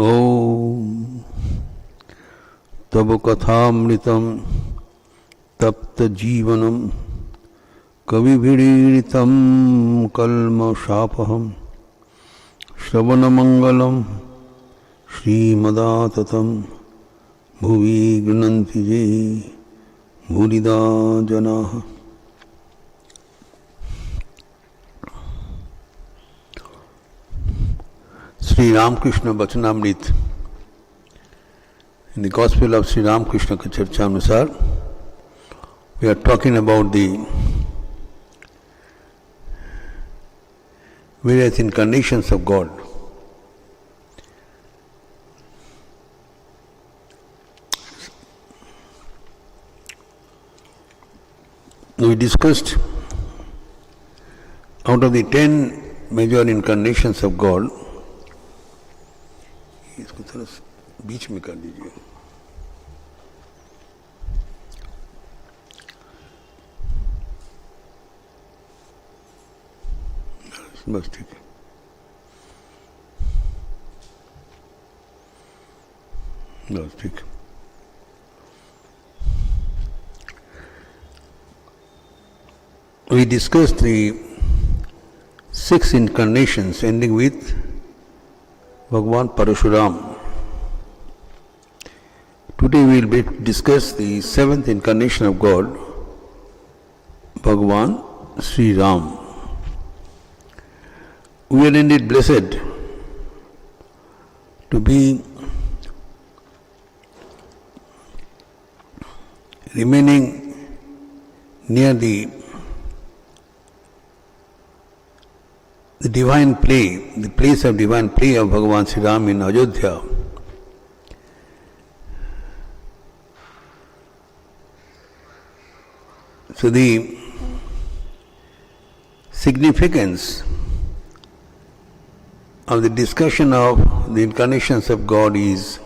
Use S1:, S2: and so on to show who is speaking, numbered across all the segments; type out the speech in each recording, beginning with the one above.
S1: Om Tava Kathamritam Tapta Jivanam Kavibhidiritam Kalma Shapaham Shravanamangalam Srimadatam Bhuvi Gnanti Je Bhurida Janaha. Sri Ramakrishna Vachanamrit. In the Gospel of Sri Ramakrishna Kacharchanusar, we are talking about the various incarnations of God. We discussed out of the 10 major incarnations of God, इसको थोड़ा बीच में कर दीजिए. बस ठीक है. बस ठीक है. We discussed the 6 incarnations ending with Bhagavan Parashuram. Today we will discuss the 7th incarnation of God, Bhagavan Sri Ram. We are indeed blessed to be remaining near the divine play, the place of divine play of Bhagavan Sri Ram in Ayodhya. So the significance of the discussion of the incarnations of God is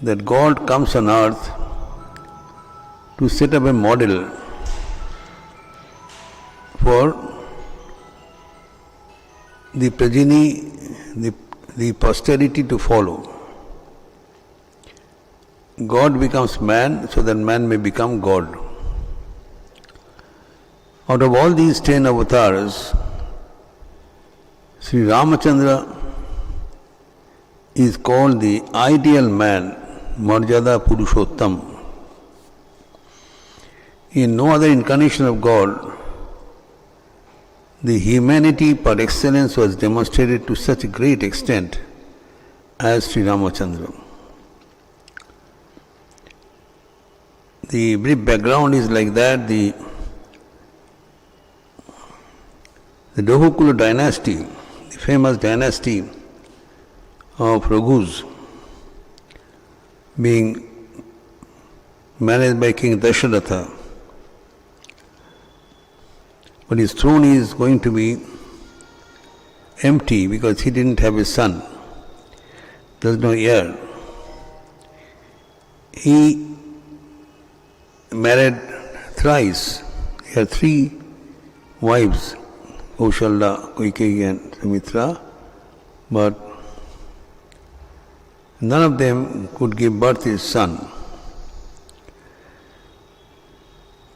S1: that God comes on earth to set up a model for the progeny, the posterity to follow. God becomes man so that man may become God. Out of all these 10 avatars, Sri Ramachandra is called the ideal man, Marjada Purushottam. In no other incarnation of God, the humanity par excellence was demonstrated to such a great extent as Sri Ramachandra. The brief background is like that. The Dohukula dynasty, the famous dynasty of Raghus, being managed by King Dasharatha, but his throne is going to be empty because he didn't have a son. There is no heir. He married thrice. He had 3 wives, Kaushalya, Kaikeyi and Sumitra, but none of them could give birth to his son.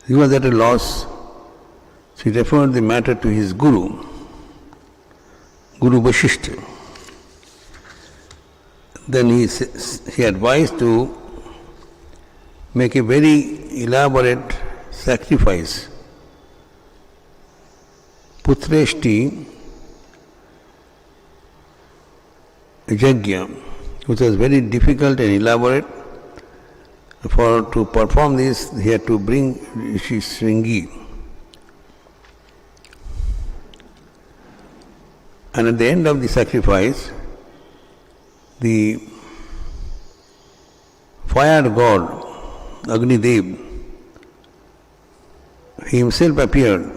S1: He was at a loss. So he referred the matter to his Guru Vasishtha. Then he advised to make a very elaborate sacrifice, Putreshti Yajna, which was very difficult and elaborate. To perform this, he had to bring Rishi Shringi. And at the end of the sacrifice, the fire god, Agni Dev, he himself appeared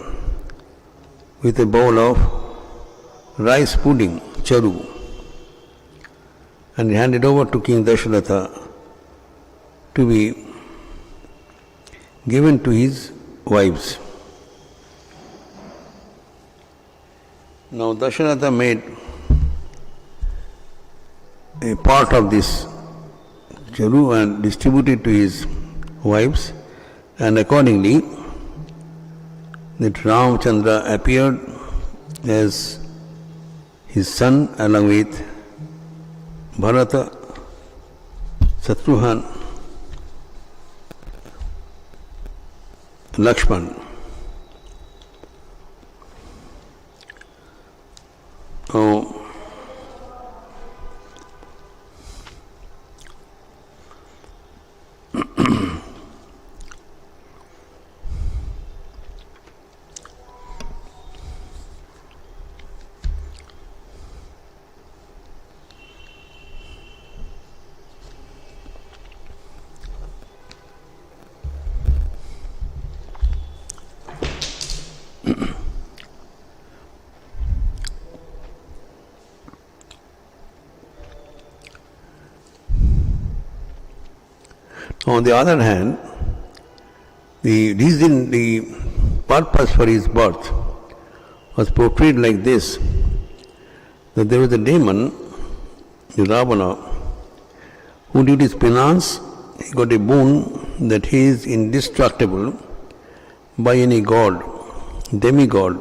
S1: with a bowl of rice pudding, charu, and he handed over to King Dasharatha to be given to his wives. Now Dasharatha made a part of this charu and distributed to his wives, and accordingly that Ramachandra appeared as his son along with Bharata, Shatrughan, Lakshman. Oh, on the other hand, the reason, the purpose for his birth was portrayed like this, that there was a demon, the Ravana, who did his penance. He got a boon that he is indestructible by any god, demigod,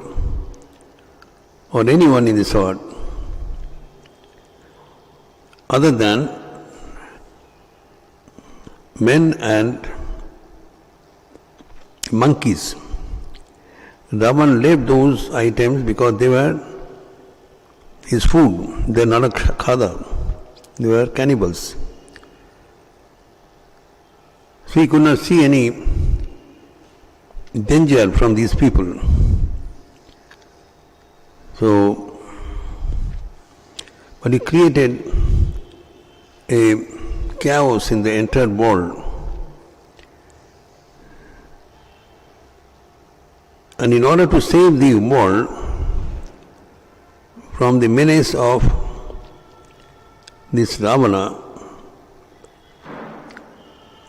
S1: or anyone in this world, other than men and monkeys. Ravan left those items because they were his food. They were not khada. They were cannibals. So he could not see any danger from these people. So, but he created a chaos in the entire world. And in order to save the world from the menace of this Ravana,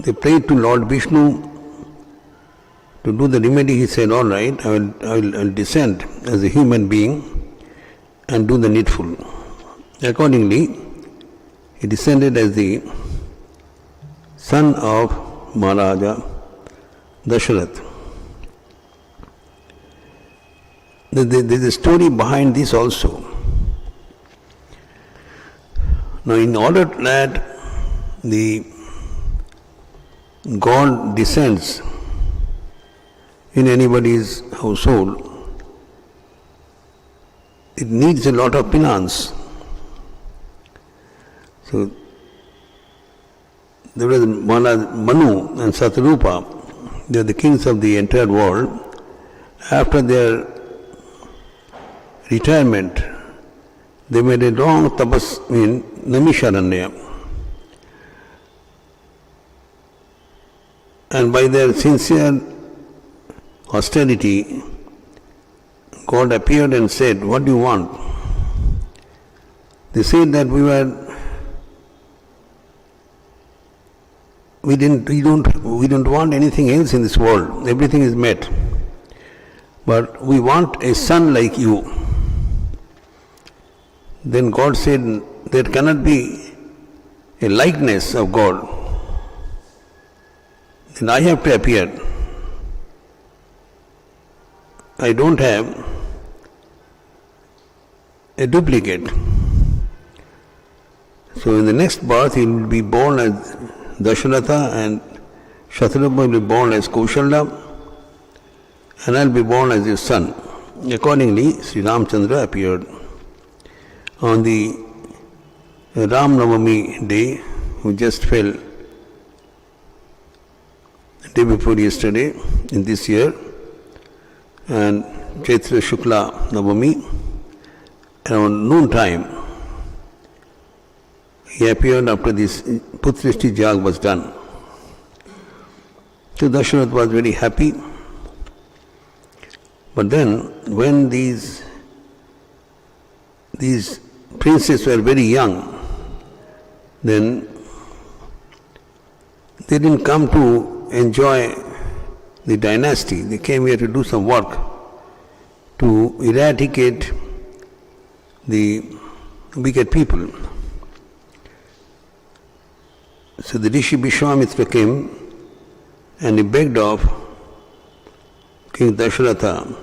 S1: they prayed to Lord Vishnu to do the remedy. He said, all right, I will descend as a human being and do the needful. Accordingly, he descended as the son of Maharaja Dasharath. There is a story behind this also. Now, in order that the God descends in anybody's household, it needs a lot of penance. So, there was Manu and Satrupa, they are the kings of the entire world. After their retirement, they made a long tapas in Namisharanya. And by their sincere austerity, God appeared and said, what do you want? They said that we don't want anything else in this world. Everything is met. But we want a son like you. Then God said, there cannot be a likeness of God. Then I have to appear. I don't have a duplicate. So in the next birth he will be born as Dasharatha and Shatrughan will be born as Kaushalya and I will be born as his son. Accordingly, Sri Ramachandra appeared. On the Ram Navami day, who just fell the day before yesterday in this year, and Chaitra Shukla Navami, around noon time, he appeared after this Putrishti Jag was done. So Dasharath was very happy. But then, when these princes were very young, then they didn't come to enjoy the dynasty. They came here to do some work to eradicate the wicked people. So the Rishi Vishwamitra came and he begged of King Dasharatha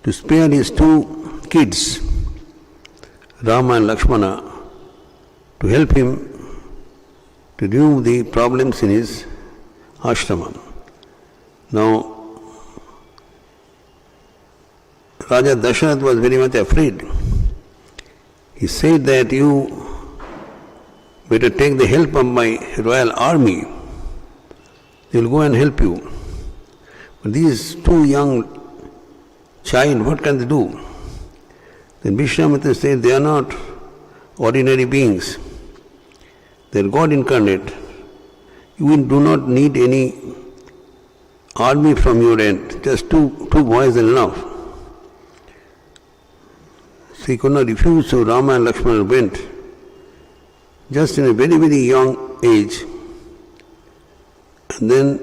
S1: to spare his two kids, Rama and Lakshmana, to help him to remove the problems in his ashrama. Now, Raja Dasharatha was very much afraid. He said that you better take the help of my royal army. They will go and help you. But these two young child, what can they do? Then Vishwamitra said they are not ordinary beings. They are God incarnate. You do not need any army from your end. Just two boys are enough. So he could not refuse, so Rama and Lakshmana went. Just in a very, very young age. And then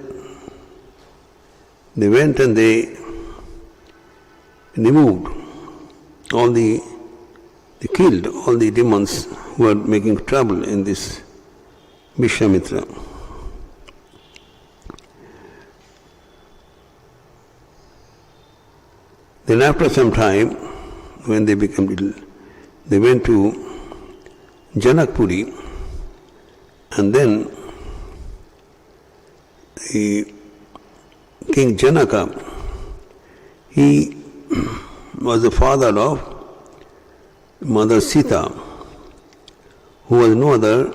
S1: they went and they removed they killed all the demons who were making trouble in this Vishwamitra. Then after some time, when they became little, they went to Janakpuri, and then the King Janaka, he was the father of Mother Sita, who was no other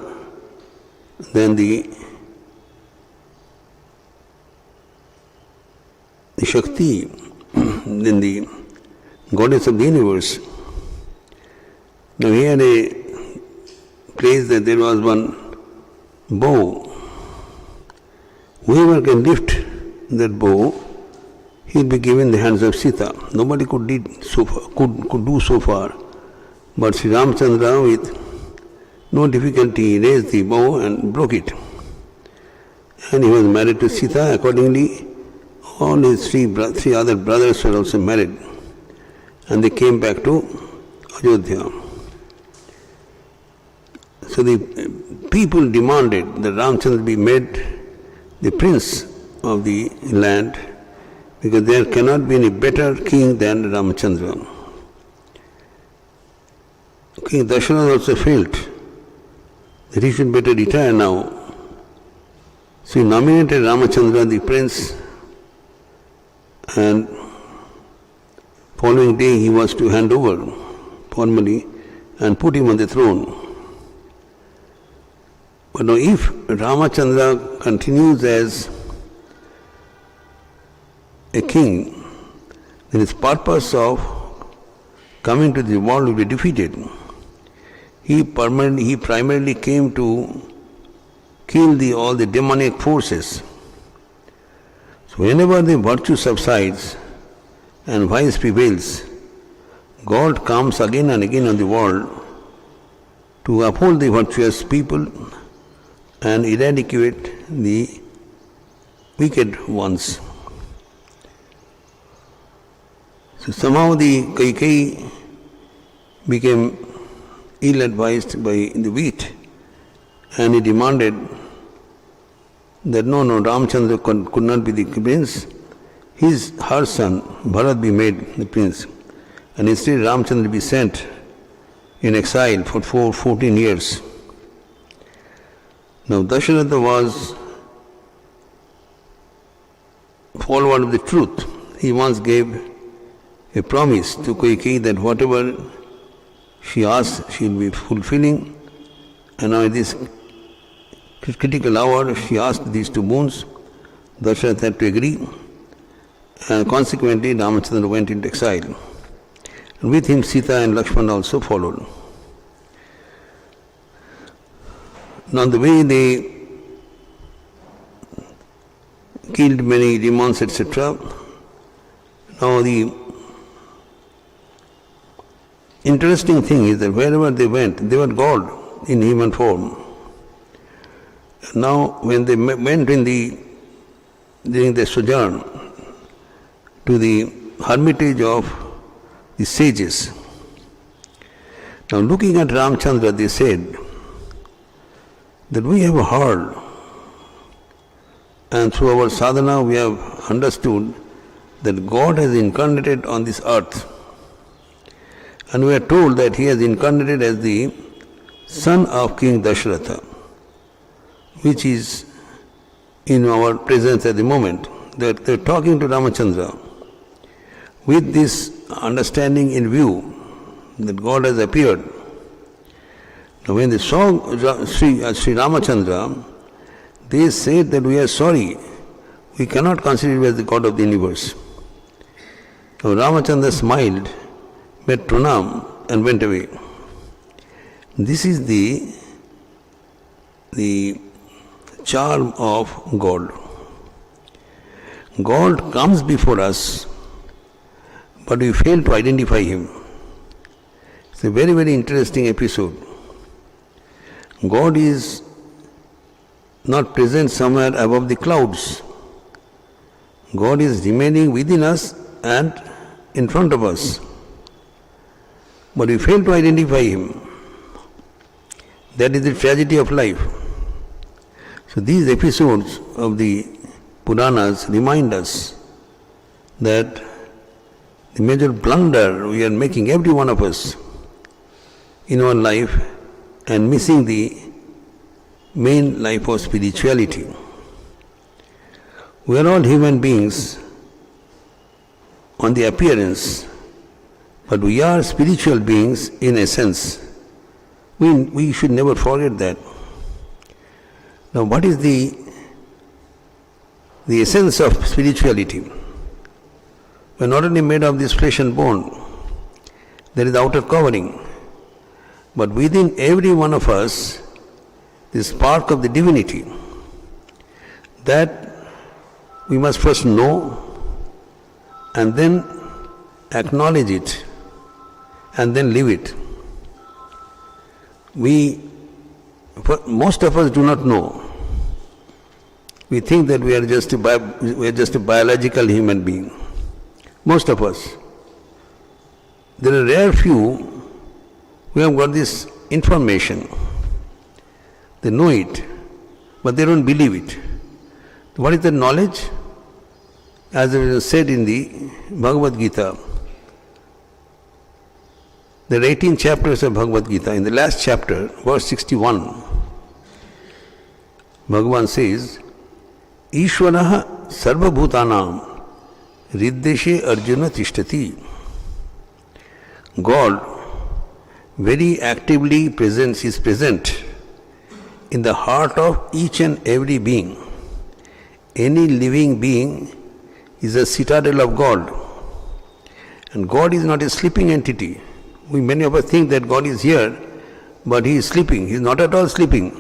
S1: than the Shakti, then the goddess of the universe. Now he had a place that there was one bow. Whoever can lift that bow, he'll be given the hands of Sita. Nobody could do so far. But Sri Ramchandra, with no difficulty, raised the bow and broke it. And he was married to Sita. Accordingly, all his three other brothers were also married. And they came back to Ayodhya. So the people demanded that Ramchandra be made the prince of the land, because there cannot be any better king than Ramchandra. King Dasharatha also felt that he should better retire now. So he nominated Ramachandra the prince, and following day he was to hand over formally and put him on the throne. But now if Ramachandra continues as a king, then his purpose of coming to the world will be defeated. He primarily came to kill all the demonic forces. So whenever the virtue subsides and vice prevails, God comes again and again on the world to uphold the virtuous people and eradicate the wicked ones. So somehow the Kaikeyi became ill-advised by the wheat, and he demanded that no, Ramchandra could not be the prince. Her son Bharat be made the prince, and instead Ramchandra be sent in exile for 14 years. Now Dasharatha was follower of the truth. He once gave a promise to Kaikeyi that whatever she asked, she will be fulfilling. And now in this critical hour, she asked these two boons. Dasharatha had to agree. And consequently, Ramachandra went into exile. And with him, Sita and Lakshmana also followed. Now the way they killed many demons, etc., now the interesting thing is that wherever they went, they were God in human form. Now, when they went during their sojourn to the hermitage of the sages, now looking at Ramchandra, they said that we have heard, and through our sadhana we have understood that God has incarnated on this earth. And we are told that He has incarnated as the son of King Dashratha, which is in our presence at the moment. They are talking to Ramachandra with this understanding in view that God has appeared. Now when they saw Sri Ramachandra, they said that we are sorry, we cannot consider him as the God of the universe. Now Ramachandra smiled, made pranam and went away. This is the charm of God. God comes before us, but we fail to identify Him. It's a very, very interesting episode. God is not present somewhere above the clouds. God is remaining within us and in front of us. But we fail to identify Him. That is the tragedy of life. So these episodes of the Puranas remind us that the major blunder we are making, every one of us, in our life, and missing the main life of spirituality. We are all human beings on the appearance, but we are spiritual beings in essence. We should never forget that. Now, what is the essence of spirituality? We are not only made of this flesh and bone, there is outer covering, but within every one of us, the spark of the divinity, that we must first know and then acknowledge it and then live it. Most of us do not know. We think that we are just a biological human being. Most of us. There are rare few who have got this information. They know it, but they don't believe it. What is the knowledge? As it was said in the Bhagavad Gita, there are 18 chapters of Bhagavad Gita. In the last chapter, verse 61, Bhagavan says, Ishwaraha sarva bhutanam riddeshe arjuna tishtati. God very actively is present in the heart of each and every being. Any living being is a citadel of God. And God is not a sleeping entity. Many of us think that God is here, but He is sleeping. He is not at all sleeping.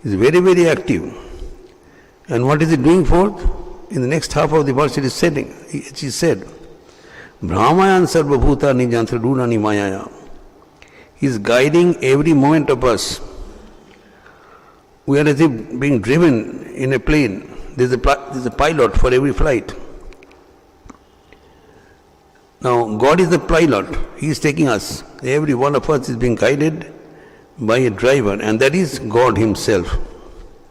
S1: He is very, very active. And what is He doing forth? In the next half of the verse it is said, Brahmayan sarva bhuta nijantra dunani mayaya. He is guiding every moment of us. We are as if being driven in a plane. There is a pilot for every flight. Now, God is the pilot. He is taking us. Every one of us is being guided by a driver, and that is God Himself.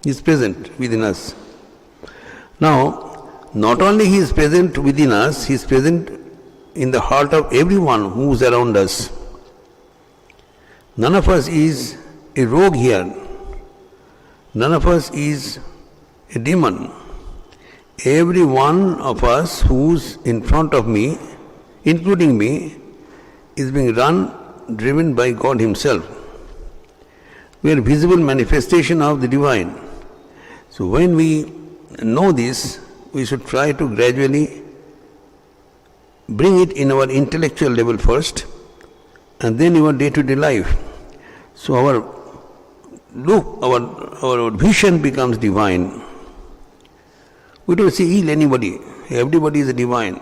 S1: He is present within us. Now, not only He is present within us, He is present in the heart of everyone who is around us. None of us is a rogue here. None of us is a demon. Every one of us who's in front of me, including me, is being driven by God Himself. We are visible manifestation of the divine. So when we know this, we should try to gradually bring it in our intellectual level first, and then in our day-to-day life. So our vision becomes divine. We don't see ill anybody. Everybody is a divine.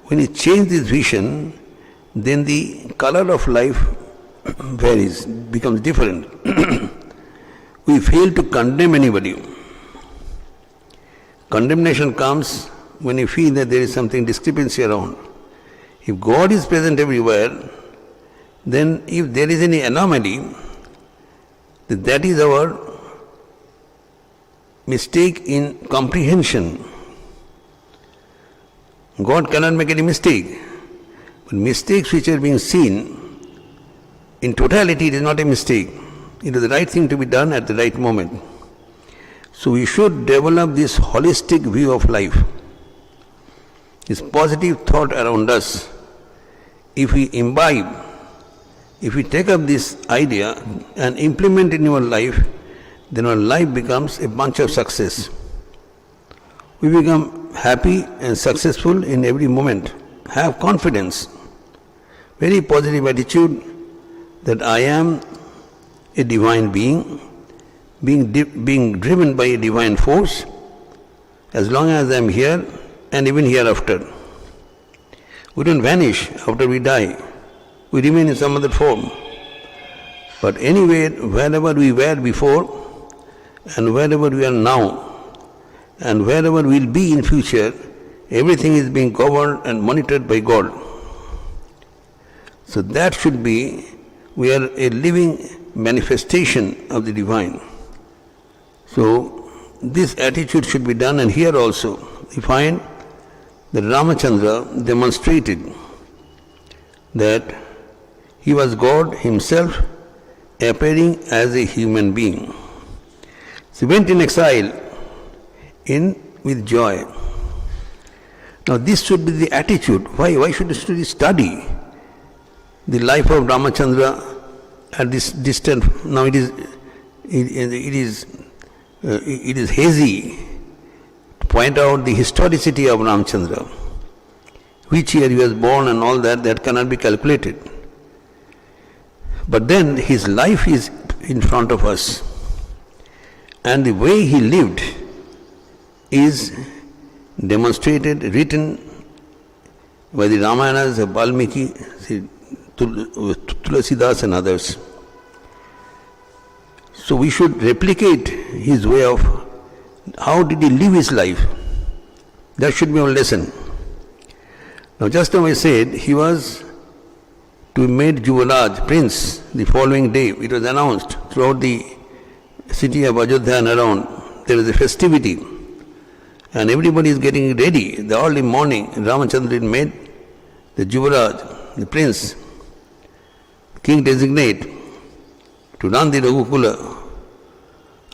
S1: When you change this vision, then the color of life varies, becomes different. We fail to condemn anybody. Condemnation comes when you feel that there is something discrepancy around. If God is present everywhere, then if there is any anomaly, that is our mistake in comprehension. God cannot make any mistake. But mistakes which are being seen, in totality it is not a mistake. It is the right thing to be done at the right moment. So we should develop this holistic view of life, this positive thought around us. If we imbibe, if we take up this idea and implement it in our life, then our life becomes a bunch of success. We become happy and successful in every moment. Have confidence, very positive attitude that I am a divine being, being driven by a divine force as long as I am here and even hereafter. We don't vanish after we die. We remain in some other form. But anyway, wherever we were before and wherever we are now and wherever we will be in future, everything is being governed and monitored by God. So that should be, we are a living manifestation of the divine. So this attitude should be done, and here also we find that Ramachandra demonstrated that he was God himself appearing as a human being. So he went in exile with joy. Now this should be the attitude. Why should we study the life of Ramachandra at this distance? Now it is hazy to point out the historicity of Ramachandra, which year he was born and all that cannot be calculated. But then his life is in front of us, and the way he lived is demonstrated, written by the Ramayanas of Valmiki, Tulasidas and others. So we should replicate his way of how did he live his life. That should be our lesson. Now just now I said he was to be made Yuvraj, prince, the following day. It was announced throughout the city of Ajodhya and around. There is a festivity and everybody is getting ready. The early morning, Ramachandra is made the Yuvraj, the prince, king designate, to run the Raghukula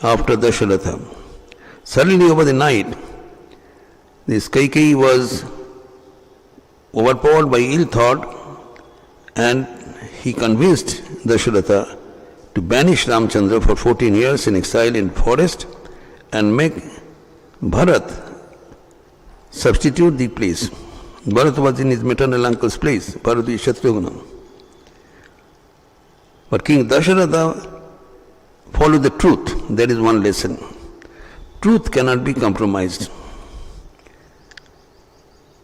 S1: after Dasharatha. Suddenly over the night, this Kaikeyi was overpowered by ill thought, and he convinced Dasharatha to banish Ramachandra for 14 years in exile in forest and make Bharat substitute the place. Bharat was in his maternal uncle's place, Bharat is Shatrugna. But King Dasharatha followed the truth. That is one lesson. Truth cannot be compromised.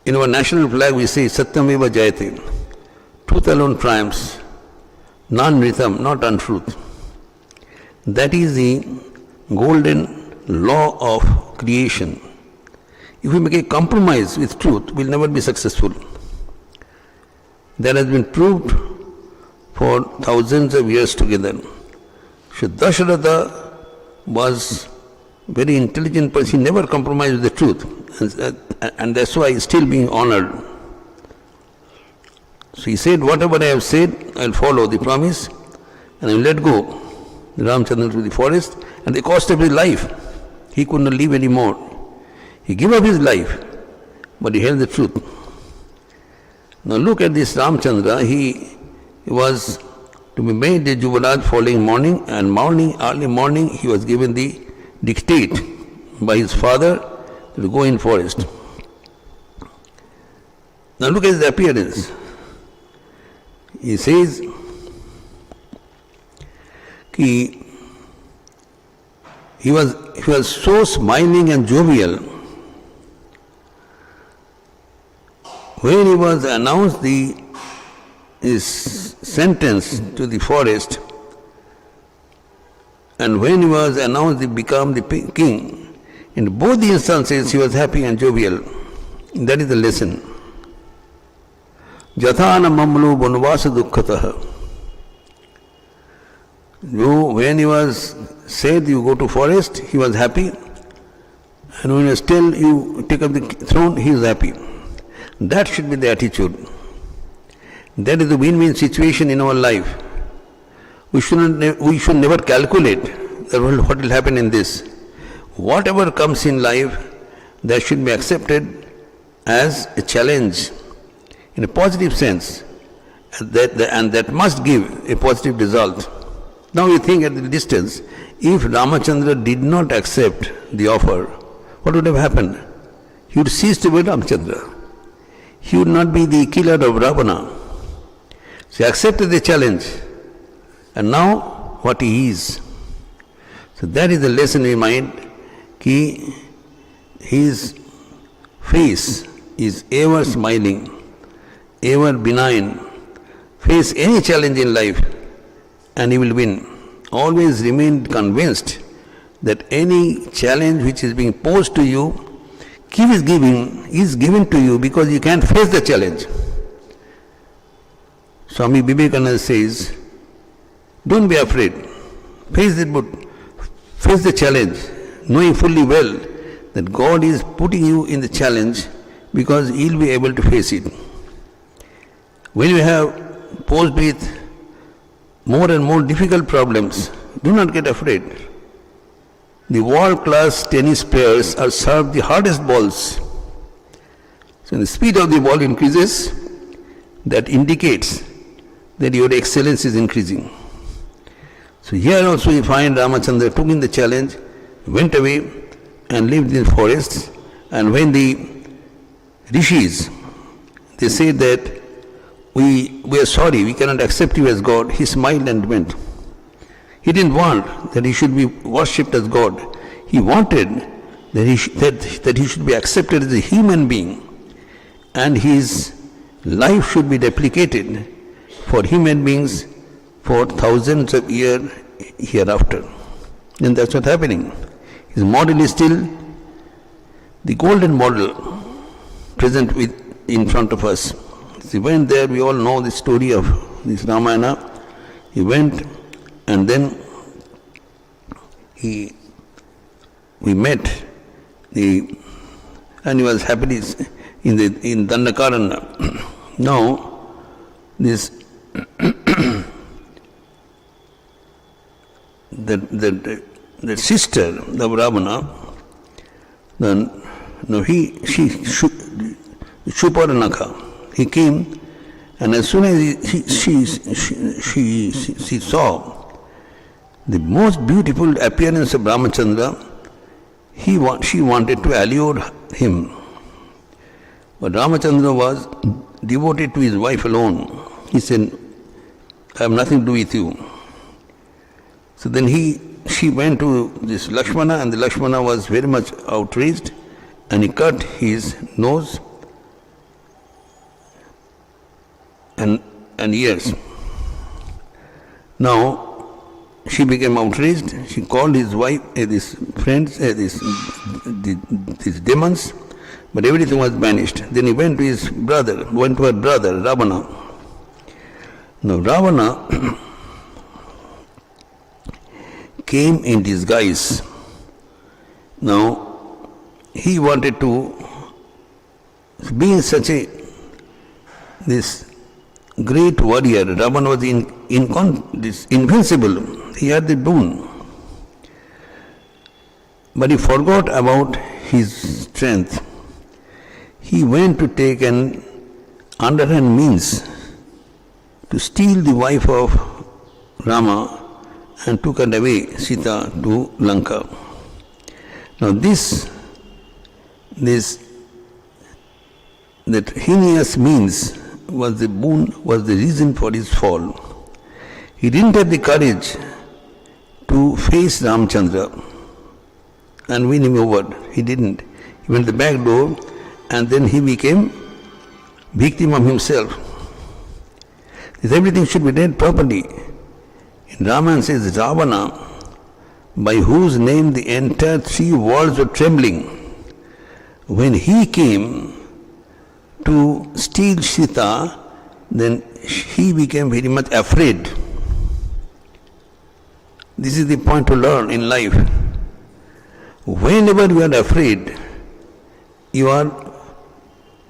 S1: In our national flag we say Satyameva Jayate. Truth alone triumphs. Non-rhythm, not untruth. That is the golden law of creation. If we make a compromise with truth, we will never be successful. That has been proved for thousands of years together. So Dasharatha was very intelligent person. He never compromised with the truth, and that's why he's still being honored. So he said, whatever I have said, I will follow the promise, and I will let go the Ramachandra to the forest, and the cost of his life, he could not live anymore. He gave up his life, but he held the truth. Now look at this Ramachandra. He was to be made the Yuvraj following morning, and early morning, he was given the dictate by his father to go in forest. Now look at his appearance. He says he was so smiling and jovial. When he was announced his sentence to the forest, and when he was announced to become the king, in both the instances he was happy and jovial. That is the lesson. Jathana mamlu vanvasa dukkhataha. When he was said you go to forest, he was happy. And when still you take up the throne, he is happy. That should be the attitude. That is the win-win situation in our life. We should never calculate that what will happen in this. Whatever comes in life, that should be accepted as a challenge in a positive sense, and that must give a positive result. Now you think at the distance, if Ramachandra did not accept the offer, what would have happened? He would cease to be Ramachandra. He would not be the killer of Ravana. So he accepted the challenge, and now what he is. So that is the lesson in mind, that his face is ever smiling, ever benign. Face any challenge in life and he will win. Always remain convinced that any challenge which is being posed to you, is given to you because you can face the challenge. Swami Vivekananda says, don't be afraid. Face the challenge, knowing fully well that God is putting you in the challenge because He will be able to face it. When you have posed with more and more difficult problems, do not get afraid. The world-class tennis players are served the hardest balls. So when the speed of the ball increases, that indicates that your excellence is increasing. So here also you find Ramachandra took in the challenge, went away and lived in forests, and when the rishis, they said that we are sorry, we cannot accept you as God, he smiled and went. He didn't want that he should be worshipped as God. He wanted that he should be accepted as a human being, and his life should be replicated for human beings for thousands of years hereafter. And that's what's happening. His model is still the golden model present in front of us. He went there, we all know the story of this Ramayana. He went and then we met and he was happily in Dandakaranya. Now this the sister of Ravana, Shuparnakha, he came, and as soon as she saw the most beautiful appearance of Ramachandra, she wanted to allure him. But Ramachandra was devoted to his wife alone. He said, I have nothing to do with you. So then she went to this Lakshmana, and the Lakshmana was very much outraged, and he cut his nose and ears. Now she became outraged. She called his wife, his friends, these demons, but everything was banished. Then he went to her brother, Ravana. Now Ravana came in disguise. Now he wanted to, being such this great warrior, Ravana was invincible. He had the boon. But he forgot about his strength. He went to take an underhand means to steal the wife of Rama and took her away, Sita, to Lanka. Now that heinous means was the reason for his fall. He didn't have the courage to face Ramchandra and win him over. He didn't. He went the back door, and then he became victim of himself. Everything should be done properly. In Ramayana says Ravana, by whose name the entire three worlds were trembling. When he came to steal Sita, then he became very much afraid. This is the point to learn in life. Whenever you are afraid, you are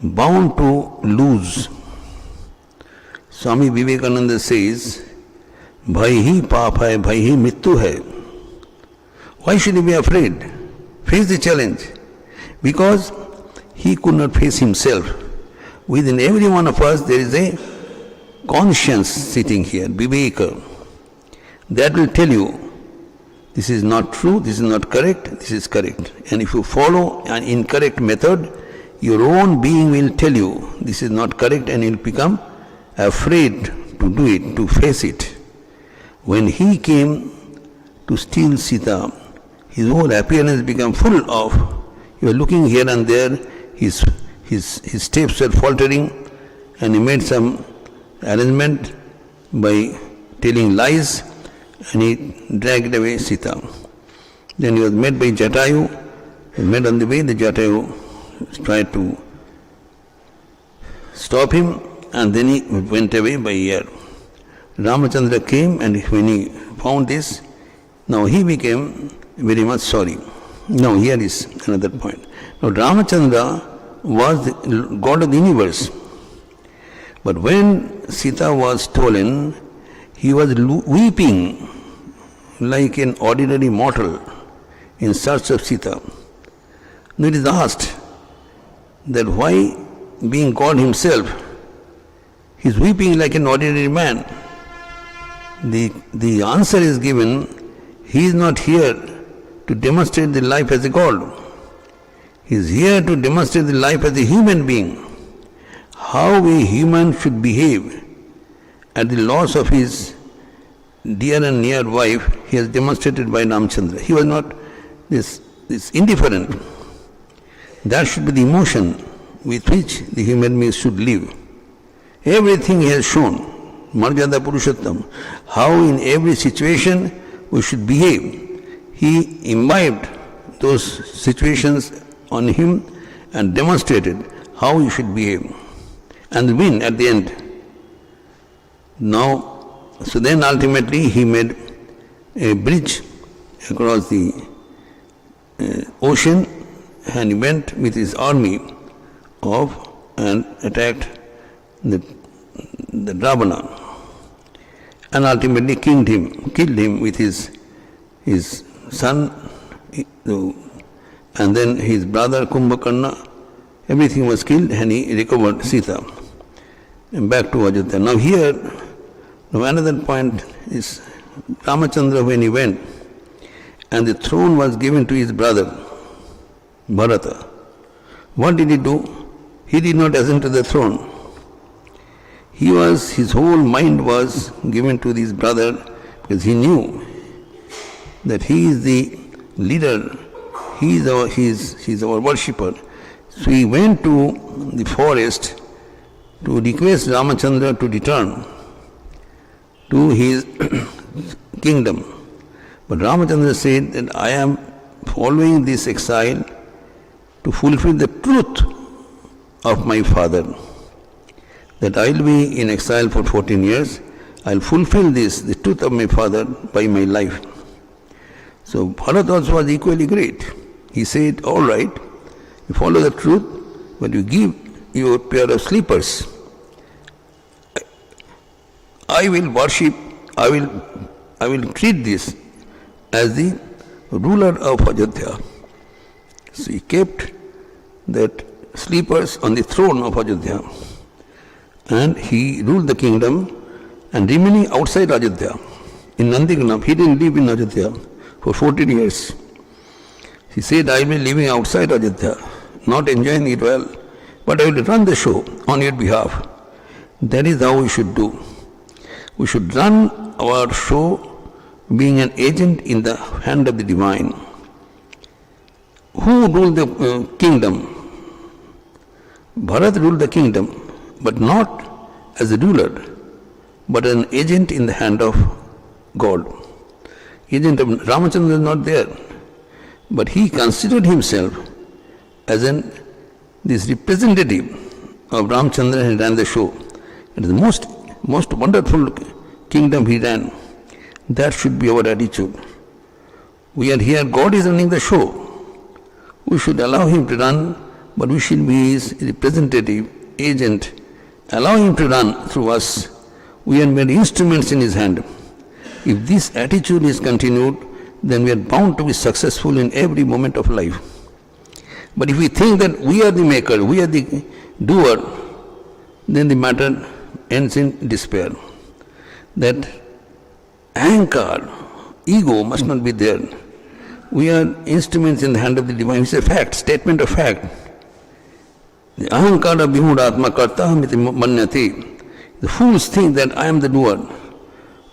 S1: bound to lose. Swami Vivekananda says, Bhai hi paap hai, bhai hi mrityu hai. Why should he be afraid? Face the challenge. Because he could not face himself. Within every one of us there is a conscience sitting here, viveka. That will tell you, this is not true, this is not correct, this is correct. And if you follow an incorrect method, your own being will tell you, this is not correct, and you'll become afraid to do it, to face it. When he came to steal Sita, his whole appearance became full of, you are looking here and there, his steps were faltering, and he made some arrangement by telling lies, and he dragged away Sita. Then he was met by Jatayu. He met on the way, the Jatayu tried to stop him, and then he went away by air. Ramachandra came, and when he found this, now he became very much sorry. Now here is another point. Now Ramachandra was the God of the universe. But when Sita was stolen, he was weeping like an ordinary mortal in search of Sita. Now it is asked that why, being God himself, he is weeping like an ordinary man. The answer is given, he is not here to demonstrate the life as a God. He is here to demonstrate the life as a human being. How a human should behave at the loss of his dear and near wife, he has demonstrated by Ramachandra. He was not this indifferent. That should be the emotion with which the human being should live. Everything he has shown, Marjada Purushottam, how in every situation we should behave. He imbibed those situations on him and demonstrated how he should behave. And win at the end. Now, so then ultimately he made a bridge across the ocean, and he went with his army and attacked the Ravana, and ultimately killed him with his son, and then his brother Kumbhakarna. Everything was killed, and he recovered Sita and back to Ajodhya. Now here, another point is Ramachandra, when he went, and the throne was given to his brother Bharata. What did he do? He did not ascend to the throne. His whole mind was given to his brother, because he knew that he is the leader, he is our worshipper. So he went to the forest to request Ramachandra to return to his kingdom. But Ramachandra said that I am following this exile to fulfill the truth of my father. That I will be in exile for 14 years. I will fulfill the truth of my father by my life. So Bharat also was equally great. He said, all right, you follow the truth, but you give your pair of slippers. I will worship, I will treat this as the ruler of Ajodhya. So he kept that slippers on the throne of Ajodhya, and he ruled the kingdom, and remaining outside Ajodhya, in Nandigrham. He didn't live in Ajodhya for 14 years. He said, I will be living outside Ajodhya, not enjoying it well, but I will run the show on your behalf. That is how we should do. We should run our show being an agent in the hand of the divine. Who ruled the kingdom? Bharat ruled the kingdom, but not as a ruler, but an agent in the hand of God. Agent of Ramachandra is not there, but he considered himself as this representative of Ramachandra, and ran the show. It is the most wonderful kingdom he ran. That should be our attitude. We are here, God is running the show. We should allow him to run, but we should be his representative, agent, allow him to run through us. We are mere instruments in his hand. If this attitude is continued, then we are bound to be successful in every moment of life. But if we think that we are the maker, we are the doer, then the matter ends in despair. That ahankar, ego must not be there. We are instruments in the hand of the divine. It's a fact, statement of fact. The ahankara bimudatma kartahamiti manyati. The fools think that I am the doer.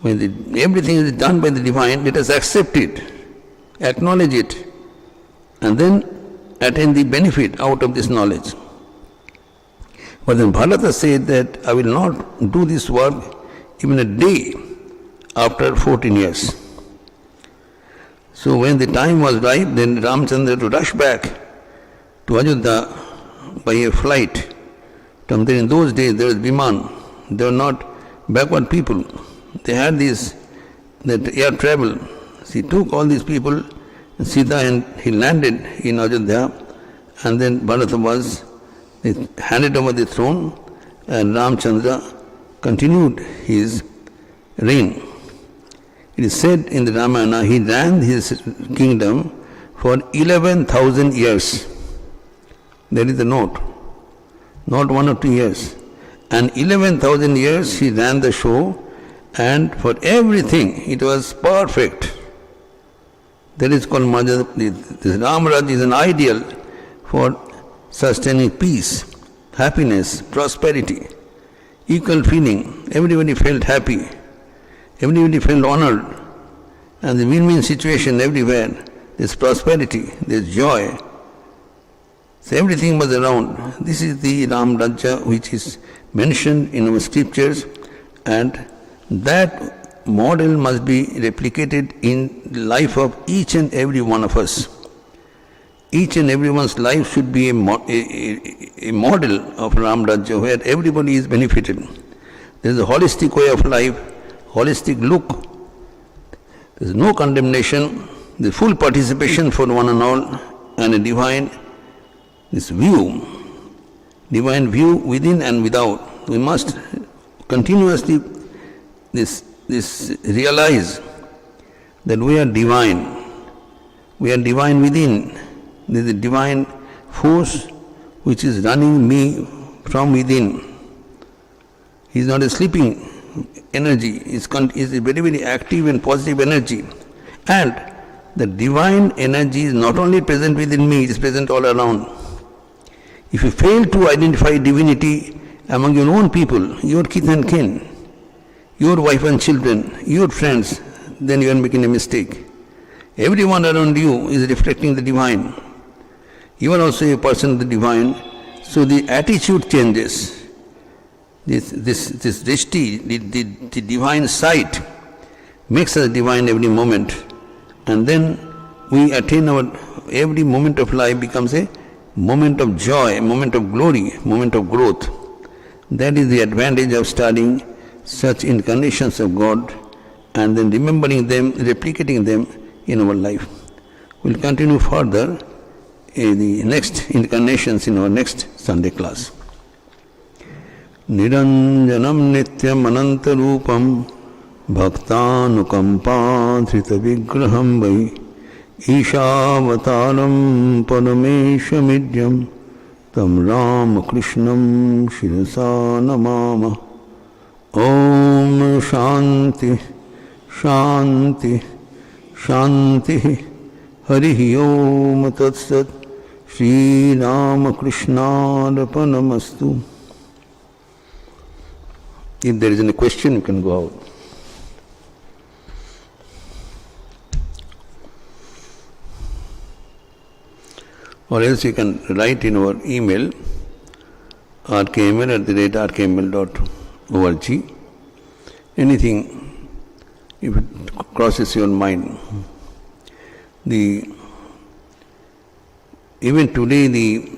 S1: When everything is done by the divine, let us accept it, acknowledge it, and then attain the benefit out of this knowledge. But then Bharata said that I will not do this work even a day after 14 years. So when the time was ripe, then Ramchandra had to rush back to Ajodhya by a flight. In those days there was Viman. They were not backward people. They had that air travel. He took all these people, Sita, and he landed in Ajodhya, and then Bharata was handed over the throne, and Ramchandra continued his reign. It is said in the Ramayana, he ran his kingdom for 11,000 years. That is the note. Not 1 or 2 years. And 11,000 years he ran the show, and for everything it was perfect. That is called Maja. This Ramaraj is an ideal for sustaining peace, happiness, prosperity, equal feeling. Everybody felt happy. Everybody felt honored. And the win-win situation everywhere. There's prosperity, there's joy. So everything was around. This is the Ram Rajya which is mentioned in our scriptures, and that model must be replicated in the life of each and every one of us. Each and everyone's life should be a model of Ram Rajya where everybody is benefited. There is a holistic way of life, holistic look. There is no condemnation, the full participation for one and all, and a divine view within and without. We must continuously realize that we are divine. We are divine within. There is a divine force which is running me from within. He is not a sleeping energy. He is a very, very active and positive energy. And the divine energy is not only present within me, it is present all around. If you fail to identify divinity among your own people, your kith and kin, your wife and children, your friends, then you are making a mistake. Everyone around you is reflecting the divine. You are also a person of the divine, so the attitude changes. This drishti, the divine sight, makes us divine every moment, and then we attain every moment of life becomes a moment of joy, a moment of glory, moment of growth. That is the advantage of studying such incarnations of God and then remembering them, replicating them in our life. We will continue further in the next incarnations in our next Sunday class. Niranjanam nityam anantarupam bhaktanukampa dhrita vigraham vai Ishāvataram parameshamidyam tam Ramakrishnam shirasa namama. Om Shanti Shanti Shanti Harihi Om Tat Sat Shri Ramakrishna Arpanamastu. If there is any question, you can go out. Or else you can write in our email rkml@rkml.org. Anything, if it crosses your mind. Even today the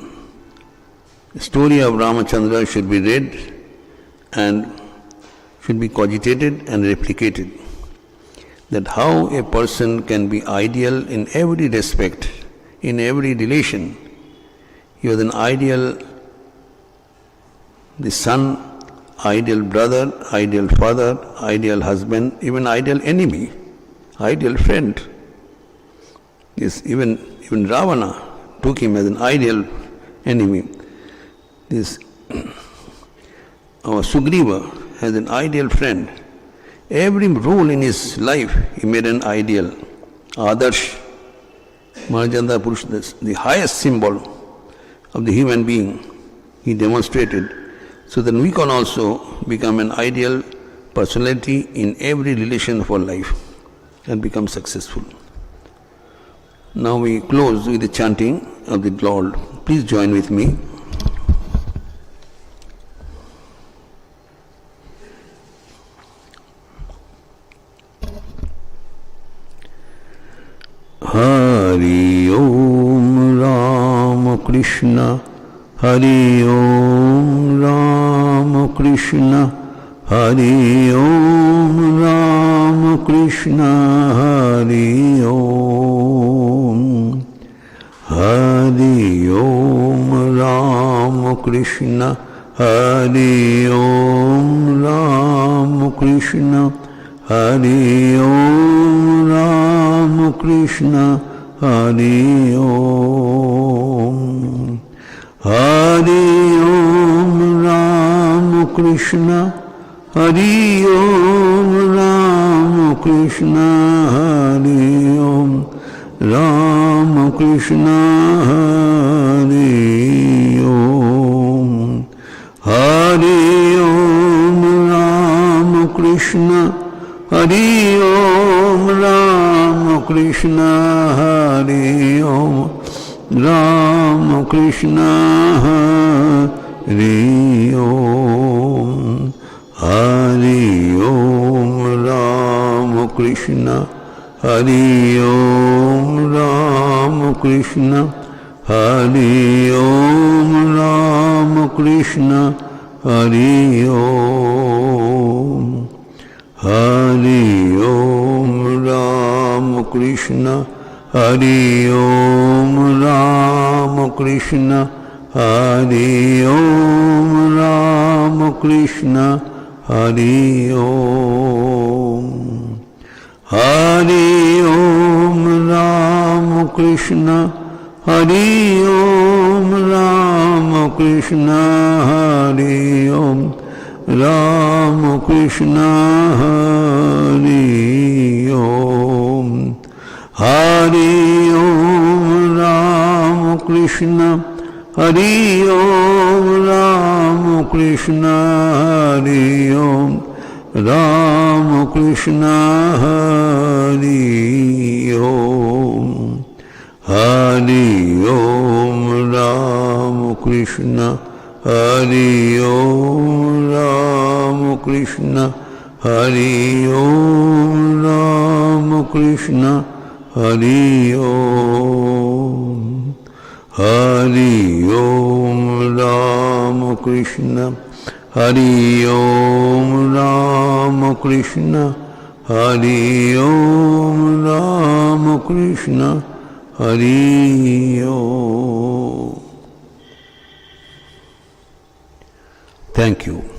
S1: story of Ramachandra should be read and should be cogitated and replicated. That how a person can be ideal in every respect, in every relation. He was an ideal the son, ideal brother, ideal father, ideal husband, even ideal enemy, ideal friend. Yes, even Ravana took him as an ideal enemy. This our Sugriva has an ideal friend. Every role in his life he made an ideal. Adarsh, Mahajanda Purush, the highest symbol of the human being, he demonstrated, so that we can also become an ideal personality in every relation of our life and become successful. Now we close with the chanting of the Lord. Please join with me. Hari Om Ramakrishna, Hari Om Ramakrishna, Hari Om Ramakrishna, Hari Om. Hari Om Ramakrishna, Hari Om Ramakrishna, Hari Om Ramakrishna, Hari Om. Hari Om Ramakrishna, Hari Om Ramakrishna, Hari Om Ramakrishna, Hari Om. Hari Om Ramakrishna, Hari Om Ramakrishna, Hari Om Ramakrishna, Hari Om. Hari Om Ramakrishna, Hari Om Ramakrishna, Hari Om Ramakrishna, Hari Om. Hari Om Ramakrishna, Hari Om Ramakrishna, Hari Om Ramakrishna, Hari Om. Hari Om Ramakrishna, Hari Om Ramakrishna, Hari Om Ramakrishna, Hari Om. Hari Om Ramakrishna, Hari Om Ramakrishna, Hari Om Ramakrishna, Hari Om. Hari Om Ramakrishna, Hari Om Ramakrishna, Hari Om Ramakrishna, Hari Om. Hari Om Ramakrishna, Hari Om Ramakrishna, Hari Om Ramakrishna, Hari Om. Thank you.